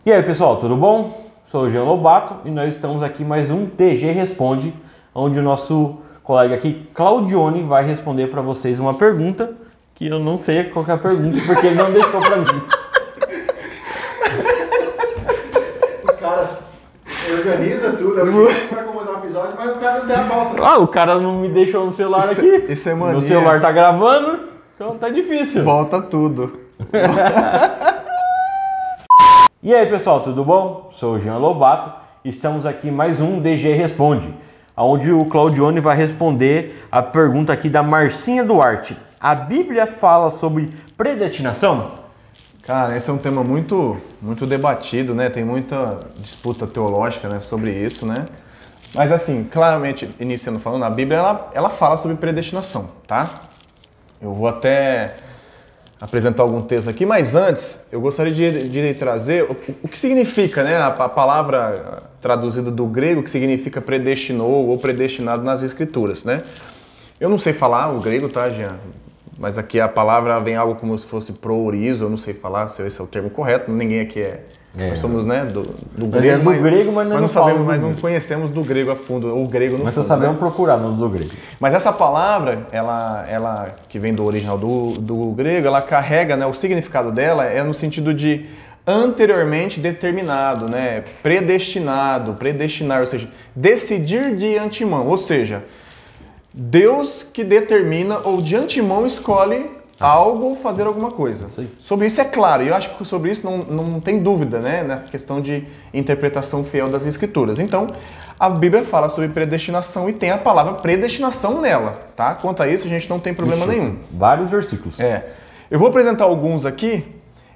E aí pessoal, tudo bom? Sou o Jean Lobato e nós estamos aqui mais um TG Responde, onde o nosso colega aqui, Claudione, vai responder para vocês uma pergunta que eu não sei qual que é a pergunta, porque ele não deixou para mim. Os caras organizam tudo, para acomodar o episódio, mas o cara não tem a pauta. Ah, o cara não me deixou no celular aqui. Isso é mania. Meu celular tá gravando, então tá difícil. Volta tudo. E aí pessoal, tudo bom? Sou o Jean Lobato e estamos aqui mais um DG Responde, onde o Claudione vai responder a pergunta aqui da Marcinha Duarte. A Bíblia fala sobre predestinação? Cara, esse é um tema muito debatido, né? Tem muita disputa teológica, né, sobre isso, né? Mas assim, claramente, iniciando falando, a Bíblia ela fala sobre predestinação, tá? Eu vou até apresentar algum texto aqui, mas antes eu gostaria de trazer o que significa, né, a palavra traduzida do grego, que significa predestinou ou predestinado nas Escrituras, né? Eu não sei falar o grego, tá, Jean? Mas aqui a palavra vem algo como se fosse proorizo, eu não sei falar se esse é o termo correto, ninguém aqui nós somos, né, do grego, mas não sabemos, mas não conhecemos do grego a fundo, ou grego no mas fundo. Mas só sabemos, né, procurar no do grego. Mas essa palavra, ela que vem do original do grego, ela carrega, né, o significado dela é no sentido de anteriormente determinado, né, predestinado, predestinar, ou seja, decidir de antemão, ou seja, Deus que determina ou de antemão escolhe algo ou fazer alguma coisa. Sim. Sobre isso é claro, e eu acho que sobre isso não tem dúvida, né, na questão de interpretação fiel das Escrituras. Então, a Bíblia fala sobre predestinação e tem a palavra predestinação nela, tá? Quanto a isso, a gente não tem problema nenhum. Vários versículos. Eu vou apresentar alguns aqui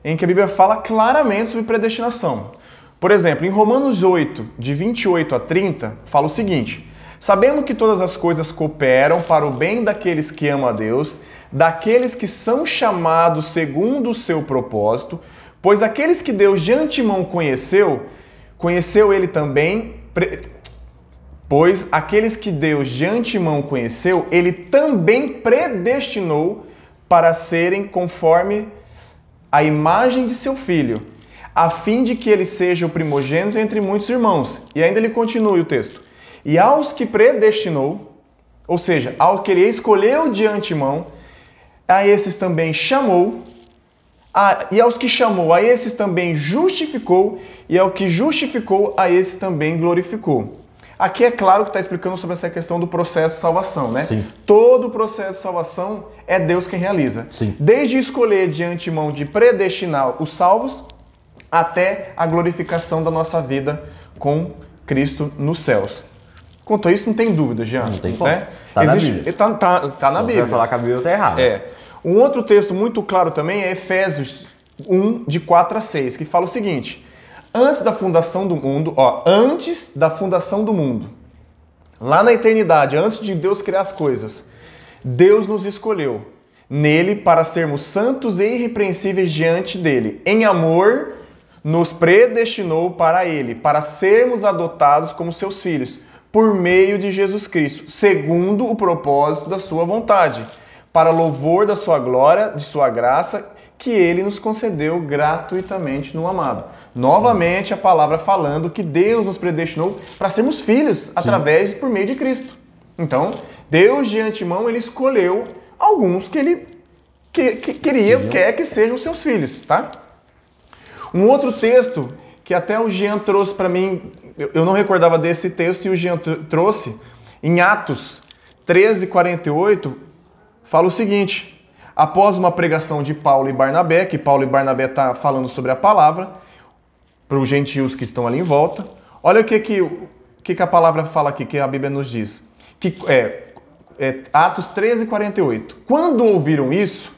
em que a Bíblia fala claramente sobre predestinação. Por exemplo, em Romanos 8, de 28 a 30, fala o seguinte: sabemos que todas as coisas cooperam para o bem daqueles que amam a Deus, daqueles que são chamados segundo o seu propósito, pois aqueles que Deus de antemão conheceu ele também, pois aqueles que Deus de antemão conheceu, ele também predestinou para serem conforme a imagem de seu filho, a fim de que ele seja o primogênito entre muitos irmãos. E ainda ele continua o texto. E aos que predestinou, ou seja, ao que ele escolheu de antemão, a esses também chamou, e aos que chamou, a esses também justificou, e ao que justificou, a esses também glorificou. Aqui é claro que está explicando sobre essa questão do processo de salvação, né? Sim. Todo o processo de salvação é Deus quem realiza. Sim. Desde escolher de antemão, de predestinar os salvos, até a glorificação da nossa vida com Cristo nos céus. Quanto a isso, não tem dúvida, Jean. Não tem como. Né? Tá na Bíblia. Tá na Bíblia. Você vai falar que a Bíblia está errada. Um outro texto muito claro também é Efésios 1, de 4 a 6, que fala o seguinte: antes da fundação do mundo, lá na eternidade, antes de Deus criar as coisas, Deus nos escolheu nele para sermos santos e irrepreensíveis diante dele. Em amor, nos predestinou para ele, para sermos adotados como seus filhos, por meio de Jesus Cristo, segundo o propósito da sua vontade, para louvor da sua glória, de sua graça, que ele nos concedeu gratuitamente no amado. Novamente a palavra falando que Deus nos predestinou para sermos filhos através e por meio de Cristo. Então, Deus de antemão, ele escolheu alguns que ele quer que sejam seus filhos, tá? Um outro texto que até o Jean trouxe para mim, eu não recordava desse texto e o Jean trouxe, em Atos 13:48, fala o seguinte: após uma pregação de Paulo e Barnabé, que Paulo e Barnabé está falando sobre a palavra, para os gentios que estão ali em volta, olha o que a palavra fala aqui, que a Bíblia nos diz. Atos 13:48. Quando ouviram isso,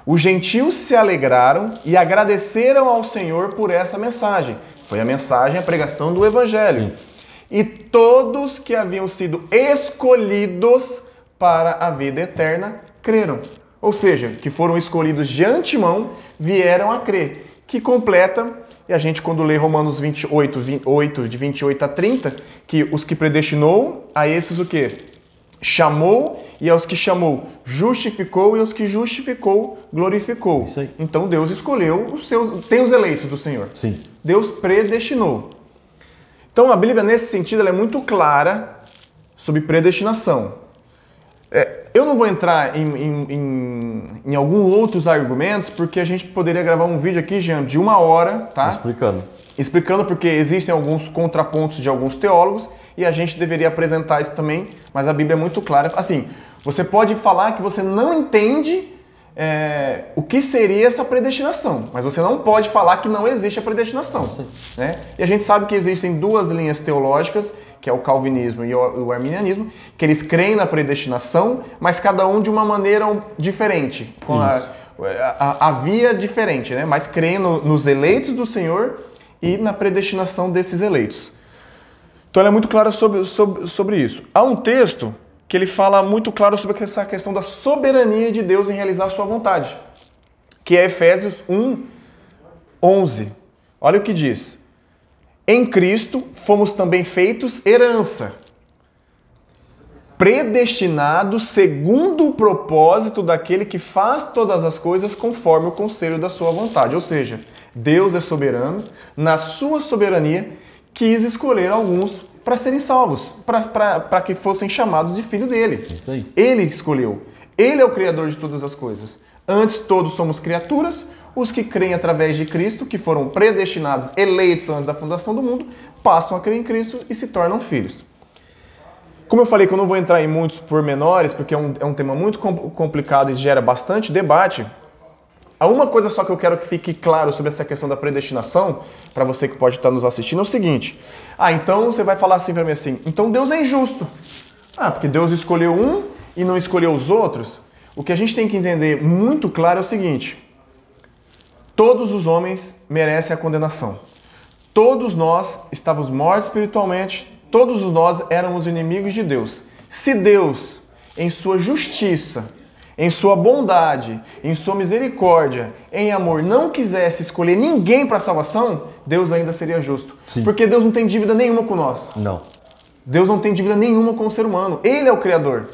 os gentios se alegraram e agradeceram ao Senhor por essa mensagem. Foi a mensagem, a pregação do Evangelho. E todos que haviam sido escolhidos para a vida eterna creram. Ou seja, que foram escolhidos de antemão, vieram a crer. Que completa, e a gente quando lê Romanos 28, de 28 a 30, que os que predestinou, a esses o quê? Chamou, e aos que chamou, justificou, e aos que justificou, glorificou. Isso aí. Então Deus escolheu tem os eleitos do Senhor. Sim. Deus predestinou. Então a Bíblia, nesse sentido, ela é muito clara sobre predestinação. Eu não vou entrar em alguns outros argumentos, porque a gente poderia gravar um vídeo aqui, Jean, de 1 hora, tá? Explicando porque existem alguns contrapontos de alguns teólogos e a gente deveria apresentar isso também, mas a Bíblia é muito clara. Assim, você pode falar que você não entende o que seria essa predestinação, mas você não pode falar que não existe a predestinação. Né? E a gente sabe que existem duas linhas teológicas, que é o calvinismo e o arminianismo, que eles creem na predestinação, mas cada um de uma maneira diferente, com a via diferente, né? Mas creem nos eleitos do Senhor e na predestinação desses eleitos. Então ela é muito clara sobre isso. Há um texto que ele fala muito claro sobre essa questão da soberania de Deus em realizar a sua vontade, que é Efésios 1:11. Olha o que diz. Em Cristo fomos também feitos herança, predestinados segundo o propósito daquele que faz todas as coisas conforme o conselho da sua vontade. Ou seja, Deus é soberano, na sua soberania quis escolher alguns para serem salvos, para que fossem chamados de filho dele. Isso aí. Ele escolheu. Ele é o Criador de todas as coisas. Antes todos somos criaturas, os que creem através de Cristo, que foram predestinados, eleitos antes da fundação do mundo, passam a crer em Cristo e se tornam filhos. Como eu falei que eu não vou entrar em muitos pormenores, porque é um tema muito complicado e gera bastante debate, há uma coisa só que eu quero que fique claro sobre essa questão da predestinação, para você que pode estar nos assistindo, é o seguinte. Então você vai falar assim para mim assim, então Deus é injusto. Porque Deus escolheu um e não escolheu os outros. O que a gente tem que entender muito claro é o seguinte. Todos os homens merecem a condenação. Todos nós estávamos mortos espiritualmente, todos nós éramos inimigos de Deus. Se Deus, em sua justiça, em sua bondade, em sua misericórdia, em amor, não quisesse escolher ninguém para a salvação, Deus ainda seria justo. Sim. Porque Deus não tem dívida nenhuma com nós. Não. Deus não tem dívida nenhuma com o ser humano. Ele é o Criador.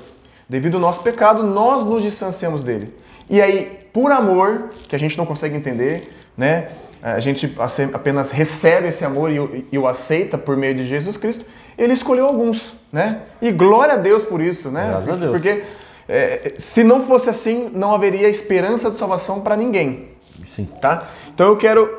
Devido ao nosso pecado, nós nos distanciamos dele. E aí, por amor, que a gente não consegue entender, né? A gente apenas recebe esse amor e o aceita por meio de Jesus Cristo, ele escolheu alguns, né? E glória a Deus por isso, né? Graças a Deus. Porque se não fosse assim, não haveria esperança de salvação para ninguém. Sim. Tá? Então eu quero,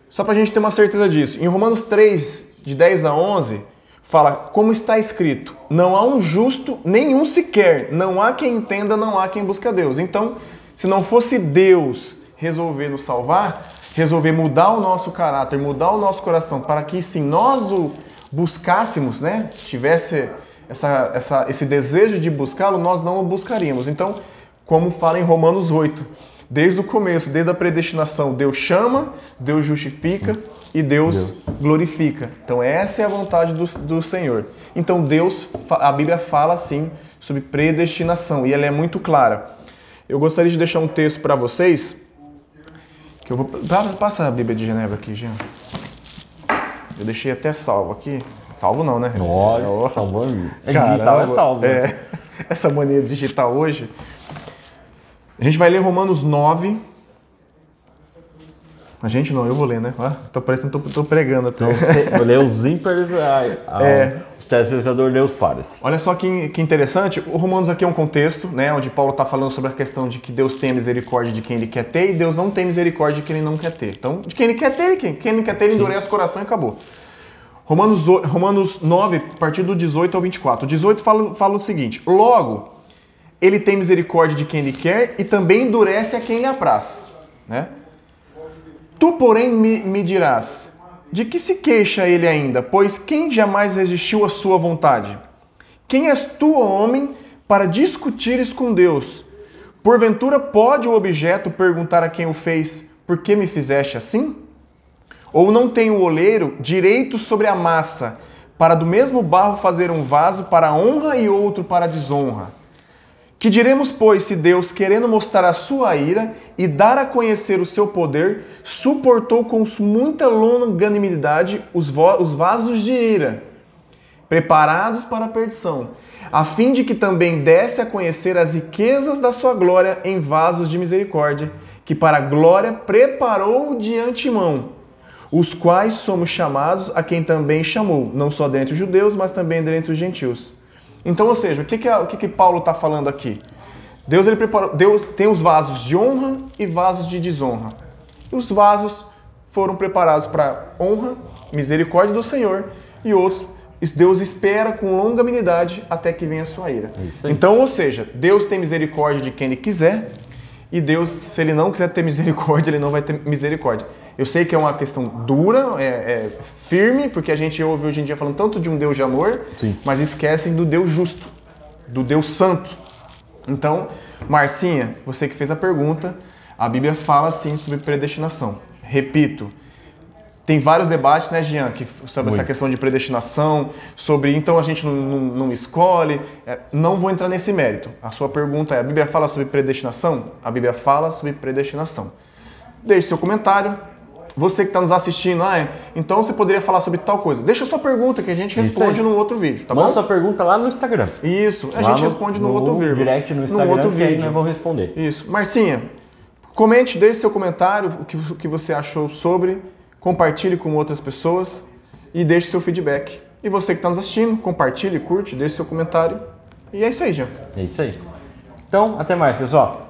só para a gente ter uma certeza disso, em Romanos 3, de 10 a 11, fala, como está escrito, não há um justo, nenhum sequer, não há quem entenda, não há quem busque a Deus. Então, se não fosse Deus resolver nos salvar, resolver mudar o nosso caráter, mudar o nosso coração, para que sim nós o buscássemos, né? Tivesse esse desejo de buscá-lo, nós não o buscaríamos. Então, como fala em Romanos 8, desde o começo, desde a predestinação, Deus chama, Deus justifica e Deus glorifica. Então, essa é a vontade do Senhor. Então, a Bíblia fala assim sobre predestinação e ela é muito clara. Eu gostaria de deixar um texto para vocês, que eu vou... Passa a Bíblia de Genebra aqui, Jean. Eu deixei até salvo aqui. Salvo não, né? Olha, salvando. Digital é salvo. Né? Essa mania digital hoje. A gente vai ler Romanos 9. A gente não, eu vou ler, né? Tô parecendo que tô pregando até. Então, vou ler os ímpares, os telespectadores ler os pares. Olha só que interessante. O Romanos aqui é um contexto, né? Onde Paulo está falando sobre a questão de que Deus tem misericórdia de quem ele quer ter e Deus não tem misericórdia de quem ele não quer ter. Então, de quem ele quer ter, quem não quer ter, ele endurece o coração e acabou. Romanos 9, a partir do 18 ao 24. O 18 fala o seguinte: logo, ele tem misericórdia de quem ele quer e também endurece a quem lhe apraz. Né? Tu, porém, me dirás, de que se queixa ele ainda? Pois quem jamais resistiu à sua vontade? Quem és tu, homem, para discutires com Deus? Porventura pode o objeto perguntar a quem o fez, por que me fizeste assim? Ou não tem o oleiro direito sobre a massa, para do mesmo barro fazer um vaso para a honra e outro para a desonra? Que diremos, pois, se Deus, querendo mostrar a sua ira e dar a conhecer o seu poder, suportou com muita longanimidade os vasos de ira, preparados para a perdição, a fim de que também desse a conhecer as riquezas da sua glória em vasos de misericórdia, que para a glória preparou de antemão, os quais somos chamados a quem também chamou, não só dentre os judeus, mas também dentre os gentios. Então, ou seja, o que Paulo está falando aqui? Deus, ele preparou, Deus tem os vasos de honra e vasos de desonra. E os vasos foram preparados para honra, misericórdia do Senhor, e outros Deus espera com longanimidade até que venha a sua ira. Então, ou seja, Deus tem misericórdia de quem Ele quiser, e Deus, se Ele não quiser ter misericórdia, Ele não vai ter misericórdia. Eu sei que é uma questão dura, firme, porque a gente ouve hoje em dia falando tanto de um Deus de amor, sim, mas esquecem do Deus justo, do Deus santo. Então, Marcinha, você que fez a pergunta, a Bíblia fala sim sobre predestinação. Repito, tem vários debates, né, Jean, sobre essa questão de predestinação, sobre então a gente não escolhe. Não vou entrar nesse mérito. A sua pergunta é: a Bíblia fala sobre predestinação? A Bíblia fala sobre predestinação. Deixe seu comentário. Você que está nos assistindo, então você poderia falar sobre tal coisa. Deixa a sua pergunta que a gente responde no outro vídeo, tá bom? Manda sua pergunta lá no Instagram. Isso, a gente responde no outro vídeo. Direct no Instagram, no outro vídeo. Aí nós vamos responder. Isso. Marcinha, comente, deixe seu comentário, o que você achou sobre, compartilhe com outras pessoas e deixe seu feedback. E você que está nos assistindo, compartilhe, curte, deixe seu comentário. E é isso aí, Jean. É isso aí. Então, até mais, pessoal.